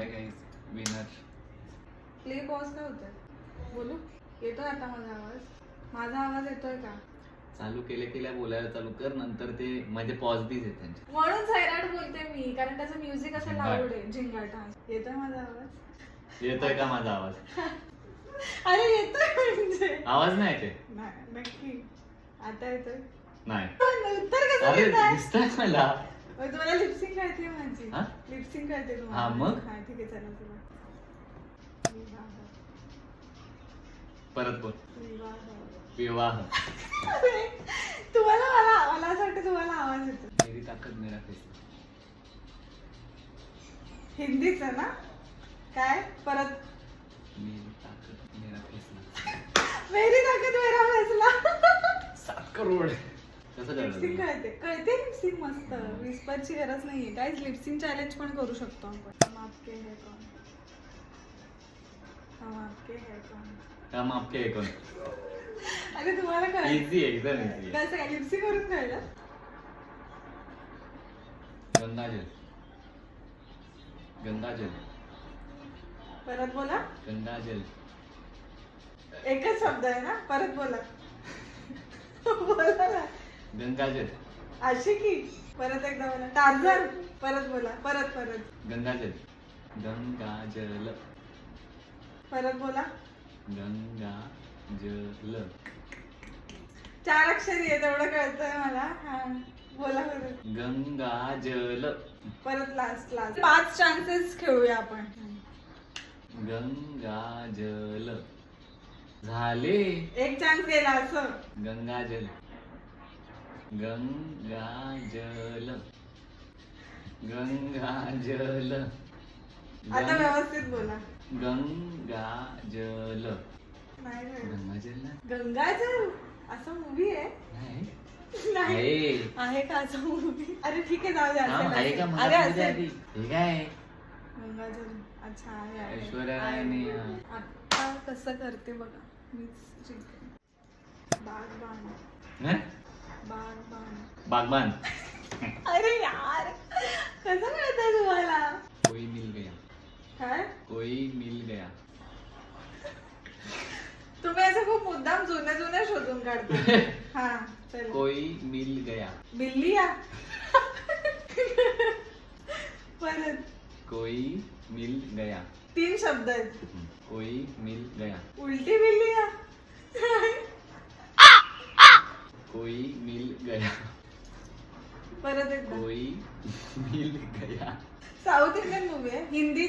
Hi guys, winner. Play pause का होतोय? बोलू? येतोय आता माझा आवाज? माझा आवाज येतोय का? चालू केल्या बोलायला चालू कर, नंतर ते माझे पॉज बीज आहेत त्यांचे. म्हणून सैराट बोलते मी, कारण त्याचं म्युझिक असं झिंगाट. लाऊड आहे. झिंगाट. हा. येतोय माझा आवाज? येतोय का माझा आवाज? अरे येतोय म्हणजे आवाज नाही येते? नाही, नक्की. आता येतोय? नाही. उत्तर कसं अरे देताय? दिसतंय मला. तुम्हाला लिपसिंग कळते माझी? हा? लिपसिंग कळते हा, तुम्हाला? मग? हा, ठीक आहे, चला चला. विवाह. परत बोल. विवाह. विवाह. तुम्हाला मला असं वाटतं तुम्हाला आवाज येतो. मेरी ताकद मेरा फैसला. हिंदीचं ना? काय? परत. मेरी ताकद मेरा फैसला. मेरी ताकद मेरा फैसला. 7 करोड. कसं लिपसिंग करणार? कळते लिपसिंग मस्त. विस्परची गरज नाहीये. काहीच लिपसिंग चॅलेंज पण करू शकतो आपण. हम आपके है कौन? हम आपके है कौन? काम आपके आहे कोण? अरे तुम्हाला कळलं? इझी एकदम इझी. कसं काय लिपसिंग करून कळलं? गंगाजल. गंगाजल. परत बोला. गंगाजल. एकच शब्द आहे ना? परत बोला. बोला ना. गंगाजल. आशिकी. परत एकदा बोला. टार्झन. परत बोला. परत. गंगाजल. गंगाजल. परत बोला. गंगाजल. 4 अक्षरी आहे तेवढं कळतंय मला. हा बोला परत. गंगाजल. परत लास्ट 5 चान्सेस खेळूया आपण. गंगाजल. झाले. एक चान्स गेला असं. गंगाजल. गंगाजल. गंगाजल. आता व्यवस्थित बोला. गंगाजल. नाही नाही. गंगाजल ना? गंगाजल असं मूवी आहे? नाही. नाही. आहे. आहे का असं मूवी? अरे ठीक आहे, जाऊ दे. नाव आहे का? असेल. मला अरे माहिती असेल. आधी. हे काय? गंगाजल. अच्छा आहे. ऐश्वर्या रायने, हा. आता कसं करते बघा. मीच जिंकते. बागबान. हं? बागबान. बागबान. अरे यार, कसं कळतंय तुम्हाला? कोई मिल गया. काय? कोई मिल गया. तुम्ही असं खूप मुद्दाम जुने शोधून काढता. हा चल. कोई मिल गया. बिल्ली या. परत. कोई मिल गया. 3 शब्द आहेत. कोई मिल गया. उलटी बिल्ली या. कोई मिल गया. परत एकदा. कोई मिल गया. साऊथ इंडियन मूवी आहे. हिंदी